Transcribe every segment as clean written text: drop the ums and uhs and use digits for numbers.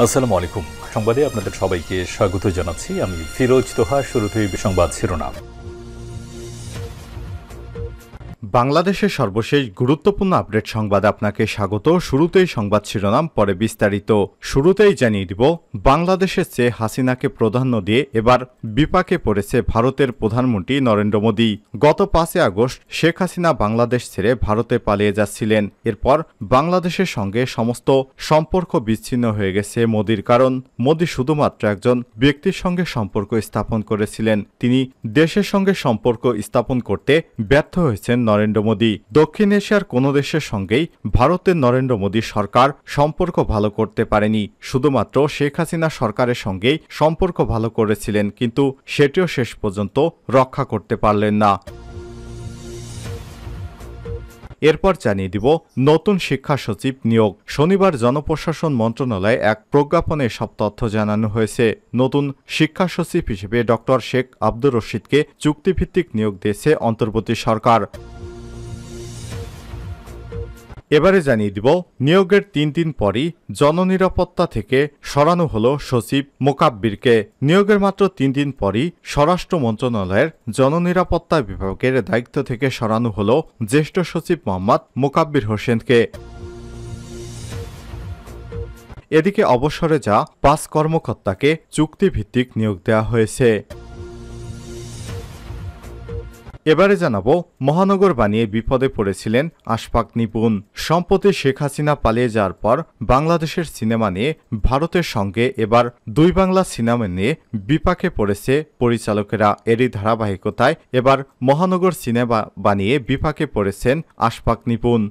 আসসালামু আলাইকুম। সংবাদে আপনাদের সবাইকে স্বাগত জানাচ্ছি। আমি ফিরোজ তোহা। শুরুতেই সংবাদ শিরোনাম। বাংলাদেশের সর্বশেষ গুরুত্বপূর্ণ আপডেট সংবাদে আপনাকে স্বাগত। শুরুতেই সংবাদ শিরোনাম, পরে বিস্তারিত। শুরুতেই জানিয়ে দিব, বাংলাদেশের চেয়ে হাসিনাকে প্রাধান্য দিয়ে এবার বিপাকে পড়েছে ভারতের প্রধানমন্ত্রী নরেন্দ্র মোদী। গত 5 আগস্ট শেখ হাসিনা বাংলাদেশ ছেড়ে ভারতে পালিয়ে যাচ্ছিলেন। এরপর বাংলাদেশের সঙ্গে সমস্ত সম্পর্ক বিচ্ছিন্ন হয়ে গেছে মোদীর। কারণ মোদী শুধুমাত্র একজন ব্যক্তির সঙ্গে সম্পর্ক স্থাপন করেছিলেন। তিনি দেশের সঙ্গে সম্পর্ক স্থাপন করতে ব্যর্থ হয়েছেন নরেন্দ্র মোদী। দক্ষিণ এশিয়ার কোনো দেশের সঙ্গেই ভারতের নরেন্দ্র মোদী সরকার সম্পর্ক ভালো করতে পারেনি। শুধুমাত্র শেখ হাসিনা সরকারের সঙ্গেই সম্পর্ক ভালো করেছিলেন, কিন্তু সেটিও শেষ পর্যন্ত রক্ষা করতে পারলেন না। এরপর জানিয়ে দিব, নতুন শিক্ষা সচিব নিয়োগ। শনিবার জনপ্রশাসন মন্ত্রণালয়ে এক প্রজ্ঞাপনে সব তথ্য জানানো হয়েছে। নতুন শিক্ষা সচিব হিসেবে ডক্টর শেখ আব্দুর রশিদকে চুক্তিভিত্তিক নিয়োগ দিয়েছে অন্তর্বর্তী সরকার। এবারে জানিয়ে দিব, নিয়োগের 3 দিন পরই জননিরাপত্তা থেকে সরানো হলো সচিব মোকাব্বিরকে। নিয়োগের মাত্র 3 দিন পরই স্বরাষ্ট্র মন্ত্রণালয়ের জননিরাপত্তা বিভাগের দায়িত্ব থেকে সরানো হলো জ্যেষ্ঠ সচিব মোহাম্মদ মোকাব্বির হোসেনকে। এদিকে অবসরে যা 5 কর্মকর্তাকে চুক্তিভিত্তিক নিয়োগ দেওয়া হয়েছে। এবারে জানাবো, মহানগর বানিয়ে বিপদে পড়েছিলেন আশফাক নিপুণ। সম্প্রতি শেখ হাসিনা পালিয়ে যাওয়ার পর বাংলাদেশের সিনেমা নিয়ে ভারতের সঙ্গে এবার 2 বাংলা সিনেমা নিয়ে বিপাকে পড়েছে পরিচালকেরা। এরই ধারাবাহিকতায় এবার মহানগর সিনেমা বানিয়ে বিপাকে পড়েছেন আশফাক নিপুণ।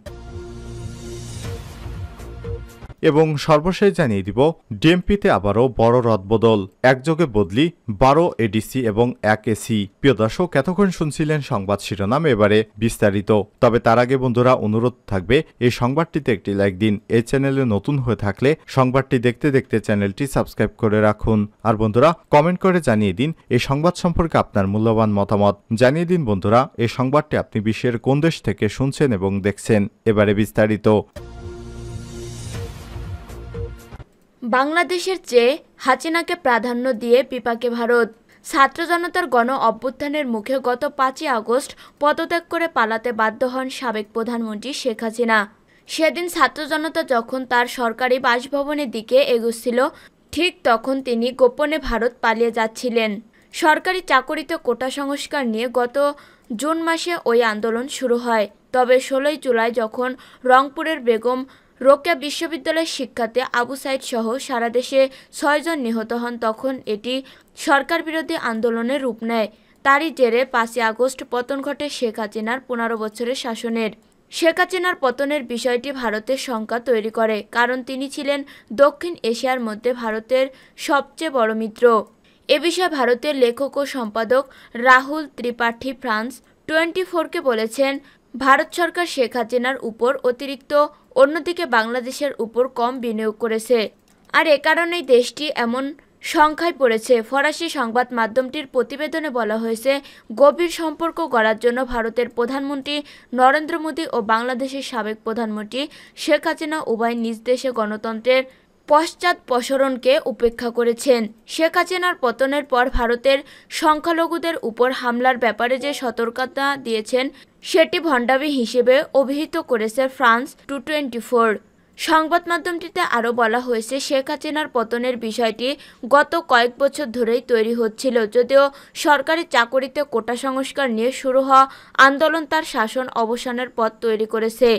এবং সর্বশেষ জানিয়ে দিব, ডিএমপিতে আবারও বড় রদবদল। একযোগে বদলি 12 এডিসি এবং 1 এসি। প্রিয় দর্শক, এতক্ষণ শুনছিলেন সংবাদ শিরোনাম, এবারে বিস্তারিত। তবে তার আগে বন্ধুরা, অনুরোধ থাকবে এই সংবাদটিতে একটি লাইক দিন। এই চ্যানেলে নতুন হয়ে থাকলে সংবাদটি দেখতে দেখতে চ্যানেলটি সাবস্ক্রাইব করে রাখুন। আর বন্ধুরা, কমেন্ট করে জানিয়ে দিন এই সংবাদ সম্পর্কে আপনার মূল্যবান মতামত। জানিয়ে দিন বন্ধুরা, এই সংবাদটি আপনি বিশ্বের কোন দেশ থেকে শুনছেন এবং দেখছেন। এবারে বিস্তারিত। বাংলাদেশের চেয়ে হাসিনাকে প্রাধান্য দিয়ে বিপাকে ভারত। ছাত্র জনতার গণ অভ্যুত্থানের মুখে গত 5 আগস্ট পদত্যাগ করে পালাতে বাধ্য হন সাবেক প্রধানমন্ত্রী শেখ হাসিনা। সেদিন ছাত্র জনতা যখন তার সরকারি বাসভবনের দিকে এগোচ্ছিল, ঠিক তখন তিনি গোপনে ভারত পালিয়ে যাচ্ছিলেন। সরকারি চাকরিতে কোটা সংস্কার নিয়ে গত জুন মাসে ওই আন্দোলন শুরু হয়। তবে 16 জুলাই যখন রংপুরের বেগম রোকেয়া বিশ্ববিদ্যালয়ের শিক্ষার্থী আবু সাইদ সহ সারা দেশে 6 জন নিহত হন, তখন এটি সরকার বিরোধী আন্দোলনের রূপ নেয়। তারই জেরে 5 আগস্ট পতন ঘটে শেখ হাসিনার 15 বছরের শাসনের। শেখ হাসিনার পতনের বিষয়টি ভারতের শঙ্কা তৈরি করে, কারণ তিনি ছিলেন দক্ষিণ এশিয়ার মধ্যে ভারতের সবচেয়ে বড় মিত্র। এ বিষয়ে ভারতের লেখক ও সম্পাদক রাহুল ত্রিপাঠী ফ্রান্স 24কে বলেছেন, ভারত সরকার শেখ হাসিনার উপর অতিরিক্ত, অন্যদিকে বাংলাদেশের উপর কম বিনিয়োগ করেছে। আর এ কারণেই দেশটি এমন সংখ্যায় পড়েছে। ফরাসি সংবাদ মাধ্যমটির প্রতিবেদনে বলা হয়েছে, গভীর সম্পর্ক গড়ার জন্য ভারতের প্রধানমন্ত্রী নরেন্দ্র মোদী ও বাংলাদেশের সাবেক প্রধানমন্ত্রী শেখ হাসিনা উভয় নিজ দেশে গণতন্ত্রের পশ্চাদপসরণকে উপেক্ষা করেছেন। শেখ হাসিনার পতনের পর ভারতের সংখ্যালঘুদের উপর হামলার ব্যাপারে যে সতর্কতা দিয়েছেন, সেটি ভণ্ডামি হিসেবে অভিহিত করেছে ফ্রান্স 224। সংবাদ মাধ্যমটিতে আরও বলা হয়েছে, শেখ হাসিনার পতনের বিষয়টি গত কয়েক বছর ধরেই তৈরি হচ্ছিল, যদিও সরকারি চাকরিতে কোটা সংস্কার নিয়ে শুরু হওয়া আন্দোলন তার শাসন অবসানের পথ তৈরি করেছে।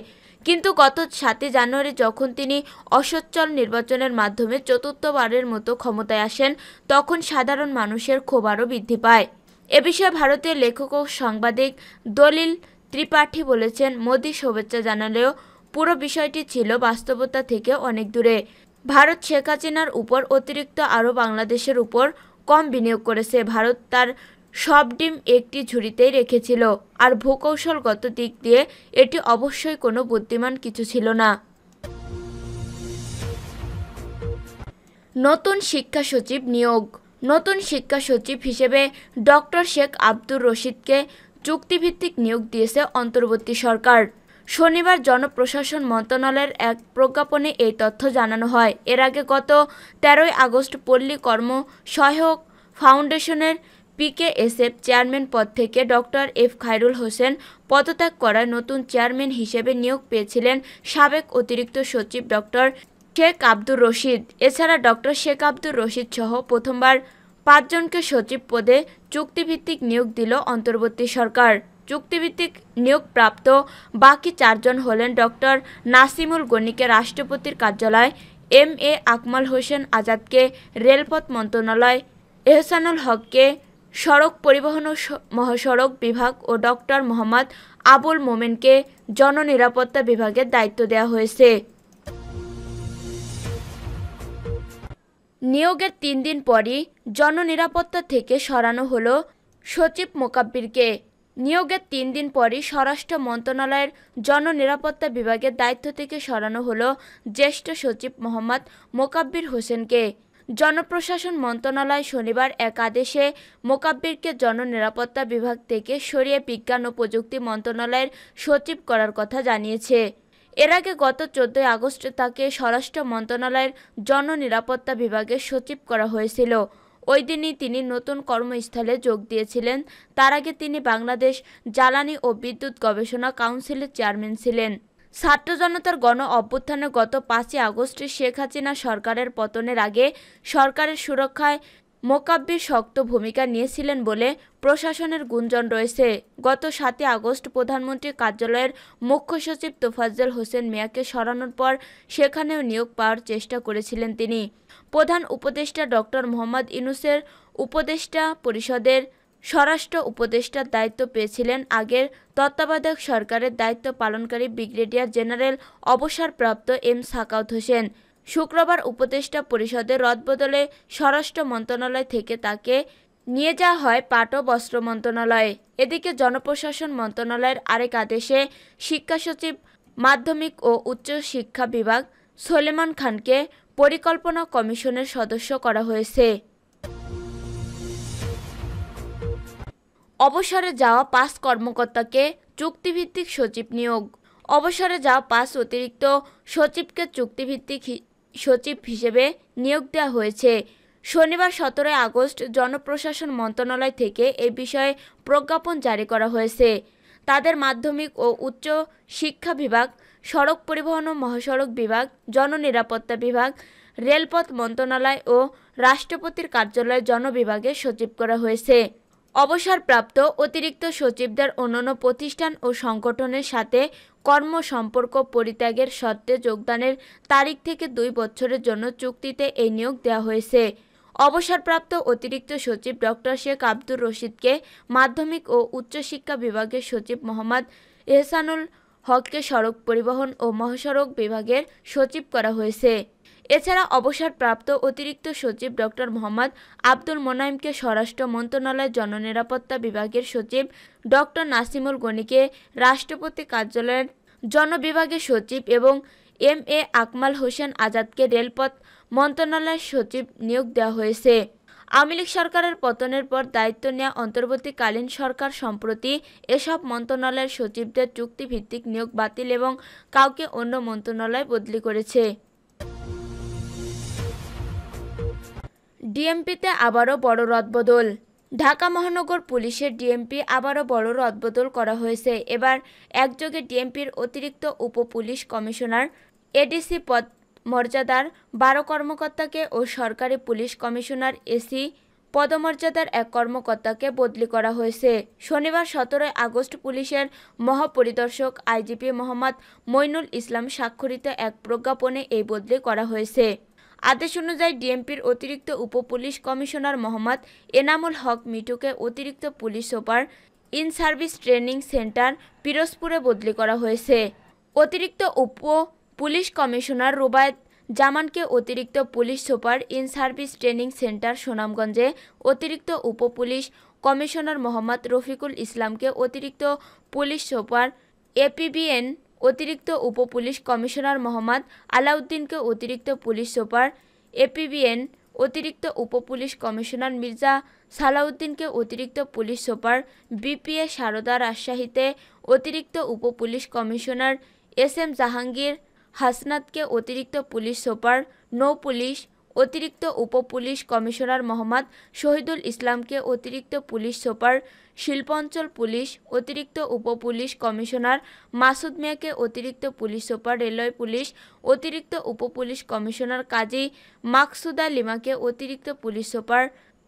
কিন্তু গত 7 জানুয়ারি যখন তিনি অসচ্ছল নির্বাচনের মাধ্যমে চতুর্থবারের মতো ক্ষমতায় আসেন, তখন সাধারণ মানুষের ক্ষোভ আরও বৃদ্ধি পায়। এ বিষয়ে ভারতের লেখক ও সাংবাদিক দলিল ত্রিপাঠী বলেছেন, মোদী শুভেচ্ছা জানালেও পুরো বিষয়টি ছিল বাস্তবতা থেকে অনেক দূরে। ভারত শেখ হাসিনার উপর অতিরিক্ত আরও বাংলাদেশের উপর কম বিনিয়োগ করেছে। ভারত তার সব ডিম একটি ঝুড়িতেই রেখেছিল, আর ভূকৌশলগত দিক দিয়ে এটি অবশ্যই কোনো বুদ্ধিমান কিছু ছিল না। নতুন শিক্ষা সচিব নিয়োগ। নতুন শিক্ষা সচিব হিসেবে ডক্টর শেখ আব্দুর রশিদকে চুক্তিভিত্তিক নিয়োগ দিয়েছে অন্তর্বর্তী সরকার। শনিবার জনপ্রশাসন মন্ত্রণালয়ের এক প্রজ্ঞাপনে এই তথ্য জানানো হয়। এর আগে গত ১৩ আগস্ট পল্লী কর্ম সহায়ক ফাউন্ডেশনের পিকেএসএফ চেয়ারম্যান পদ থেকে ডক্টর এফ খায়রুল হোসেন পদত্যাগ করায় নতুন চেয়ারম্যান হিসেবে নিয়োগ পেয়েছিলেন সাবেক অতিরিক্ত সচিব ডক্টর শেখ আব্দুর রশিদ। এছাড়া ডক্টর শেখ আব্দুর রশিদ সহ প্রথমবার ৫ জনকে সচিব পদে চুক্তিভিত্তিক নিয়োগ দিল অন্তর্বর্তী সরকার। চুক্তিভিত্তিক নিয়োগপ্রাপ্ত বাকি ৪ জন হলেন ডক্টর নাসিমুল গনিকে রাষ্ট্রপতির কার্যালয়, এম.এ. আকমাল হোসেন আজাদকে রেলপথ মন্ত্রণালয়, এহসানুল হককে সড়ক পরিবহন ও মহাসড়ক বিভাগ ও ডক্টর মোহাম্মদ আবুল মোমেনকে জননিরাপত্তা বিভাগের দায়িত্ব দেওয়া হয়েছে। নিয়োগের ৩ দিন পরই জননিরাপত্তা থেকে সরানো হলো সচিব মোকাব্বিরকে। নিয়োগের ৩ দিন পরই স্বরাষ্ট্র মন্ত্রণালয়ের জননিরাপত্তা বিভাগের দায়িত্ব থেকে সরানো হলো জ্যেষ্ঠ সচিব মোহাম্মদ মোকাব্বির হোসেনকে। জনপ্রশাসন মন্ত্রণালয় শনিবার এক আদেশে মোকাব্বিরকে জননিরাপত্তা বিভাগ থেকে সরিয়ে বিজ্ঞান ও প্রযুক্তি মন্ত্রণালয়ের সচিব করার কথা জানিয়েছে। এর আগে গত ১৪ আগস্ট তাকে স্বরাষ্ট্র মন্ত্রণালয়ের জননিরাপত্তা বিভাগের সচিব করা হয়েছিল। ওই দিনই তিনি নতুন কর্মস্থলে যোগ দিয়েছিলেন। তার আগে তিনি বাংলাদেশ জ্বালানি ও বিদ্যুৎ গবেষণা কাউন্সিলের চেয়ারম্যান ছিলেন। ছাত্র জনতার গণ অভ্যুত্থানে গত ৫ই আগস্ট শেখ হাসিনা সরকারের পতনের আগে সরকারের সুরক্ষায় মোকাব্বির শক্ত ভূমিকা নিয়েছিলেন বলে প্রশাসনের গুঞ্জন রয়েছে। গত ৭ই আগস্ট প্রধানমন্ত্রীর কার্যালয়ের মুখ্য সচিব তোফাজ্জল হোসেন মিয়াকে সরানোর পর সেখানেও নিয়োগ পাওয়ার চেষ্টা করেছিলেন তিনি। প্রধান উপদেষ্টা ডক্টর মোহাম্মদ ইউনূসের উপদেষ্টা পরিষদের স্বরাষ্ট্র উপদেষ্টার দায়িত্ব পেয়েছিলেন আগের তত্ত্বাবধায়ক সরকারের দায়িত্ব পালনকারী ব্রিগেডিয়ার জেনারেল অবসরপ্রাপ্ত এম সাখাওয়াত হোসেন। শুক্রবার উপদেষ্টা পরিষদের রদবদলে স্বরাষ্ট্র মন্ত্রণালয় থেকে তাকে নিয়ে যাওয়া হয় পাট ও বস্ত্র মন্ত্রণালয়ে। এদিকে জনপ্রশাসন মন্ত্রণালয়ের আরেক আদেশে শিক্ষা সচিব মাধ্যমিক ও উচ্চ শিক্ষা বিভাগ সলেমান খানকে পরিকল্পনা কমিশনের সদস্য করা হয়েছে। অবসরে যাওয়া ৫ কর্মকর্তাকে চুক্তিভিত্তিক সচিব নিয়োগ। অবসরে যাওয়া ৫ অতিরিক্ত সচিবকে চুক্তিভিত্তিক সচিব হিসেবে নিয়োগ দেওয়া হয়েছে। শনিবার ১৭ আগস্ট জনপ্রশাসন মন্ত্রণালয় থেকে এ বিষয়ে প্রজ্ঞাপন জারি করা হয়েছে। তাদের মাধ্যমিক ও উচ্চ শিক্ষা বিভাগ, সড়ক পরিবহন ও মহাসড়ক বিভাগ, জননিরাপত্তা বিভাগ, রেলপথ মন্ত্রণালয় ও রাষ্ট্রপতির কার্যালয় জনবিভাগে সচিব করা হয়েছে। অবসরপ্রাপ্ত অতিরিক্ত সচিবদের অন্যান্য প্রতিষ্ঠান ও সংগঠনের সাথে কর্মসম্পর্ক পরিত্যাগের শর্তে যোগদানের তারিখ থেকে ২ বছরের জন্য চুক্তিতে এই নিয়োগ দেওয়া হয়েছে। অবসরপ্রাপ্ত অতিরিক্ত সচিব ডক্টর শেখ আব্দুর রশিদকে মাধ্যমিক ও উচ্চশিক্ষা বিভাগের সচিব মোহাম্মদ এহসানুল হককে সড়ক পরিবহন ও মহাসড়ক বিভাগের সচিব করা হয়েছে। এছাড়া অবসরপ্রাপ্ত অতিরিক্ত সচিব ডক্টর মোহাম্মদ আব্দুল মোনাইমকে স্বরাষ্ট্র মন্ত্রণালয়ের জননিরাপত্তা বিভাগের সচিব, ডক্টর নাসিমুল গনিকে রাষ্ট্রপতি কার্যালয়ের জনবিভাগের সচিব এবং এম.এ. আকমাল হোসেন আজাদকে রেলপথ মন্ত্রণালয়ের সচিব নিয়োগ দেওয়া হয়েছে। আওয়ামী লীগ সরকারের পতনের পর দায়িত্ব নেওয়া অন্তর্বর্তীকালীন সরকার সম্প্রতি এসব মন্ত্রণালয়ের সচিবদের চুক্তিভিত্তিক নিয়োগ বাতিল এবং কাউকে অন্য মন্ত্রণালয়ে বদলি করেছে। ডিএমপিতে আবারও বড় রদবদল। ঢাকা মহানগর পুলিশের ডিএমপি আবারও বড় রদবদল করা হয়েছে। এবার একযোগে ডিএমপির অতিরিক্ত উপপুলিশ কমিশনার এডিসি পদ মর্যাদার ১২ কর্মকর্তাকে ও সরকারি পুলিশ কমিশনার এসি পদমর্যাদার ১ কর্মকর্তাকে বদলি করা হয়েছে। শনিবার ১৭ আগস্ট পুলিশের মহাপরিদর্শক আইজিপি মোহাম্মদ মইনুল ইসলাম স্বাক্ষরিত এক প্রজ্ঞাপনে এই বদলি করা হয়েছে। আদেশ অনুযায়ী ডিএমপির অতিরিক্ত উপপুলিশ কমিশনার মোহাম্মদ এনামুল হক মিঠুকে অতিরিক্ত police super in service training centre পিরোজপুরে বদলি করা হয়েছে। অতিরিক্ত উপ পুলিশ কমিশনার রুবায়েত জামানকে অতিরিক্ত police super in service training centre সুনামগঞ্জে, অতিরিক্ত উপপুলিশ কমিশনার মোহাম্মদ রফিকুল ইসলামকে অতিরিক্ত পুলিশ সুপার এপিবিএন, অতিরিক্ত উপপুলিশ কমিশনার মোহাম্মদ আলাউদ্দিনকে অতিরিক্ত পুলিশ সুপার এপিবিএন, অতিরিক্ত উপপুলিশ কমিশনার মির্জা সালাউদ্দিনকে অতিরিক্ত পুলিশ সুপার, বিপিএ সারদা রাজশাহীতে অতিরিক্ত উপপুলিশ কমিশনার, এসএম জাহাঙ্গীর হাসনাতকে অতিরিক্ত পুলিশ সুপার, নৌপুলিশ অতিরিক্ত উপপুলিশ কমিশনার মোহাম্মদ শহীদুল ইসলামকে অতিরিক্ত পুলিশ সুপার, শিল্পাঞ্চল পুলিশ অতিরিক্ত উপপুলিশ কমিশনার মাসুদ মিয়াকে অতিরিক্ত পুলিশ সুপার, রেলওয়ে পুলিশ অতিরিক্ত উপপুলিশ কমিশনার কাজী মাকসুদা লিমাকে অতিরিক্ত পুলিশ সুপার,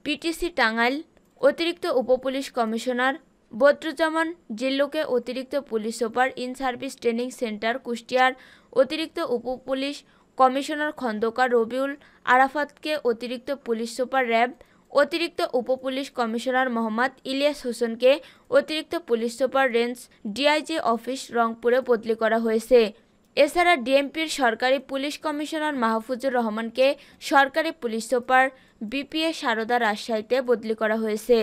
পিটিসি টাঙ্গাইল অতিরিক্ত উপপুলিশ কমিশনার বদরুজ্জামান জিল্লুকে অতিরিক্ত police super, in service training centre কুষ্টিয়ার অতিরিক্ত উপপুলিশ কমিশনার খন্দকার রবিউল আরাফাতকে অতিরিক্ত পুলিশ সুপার, র্যাব অতিরিক্ত উপপুলিশ কমিশনার মোহাম্মদ ইলিয়াস হোসেনকে অতিরিক্ত police super, range DIG office রংপুরে বদলি করা হয়েছে। এছাড়া ডিএমপির সরকারি পুলিশ কমিশনার মাহফুজুর রহমানকে সরকারি পুলিশ সুপার, বিপিএ সারদা রাজশাহীতে বদলি করা হয়েছে।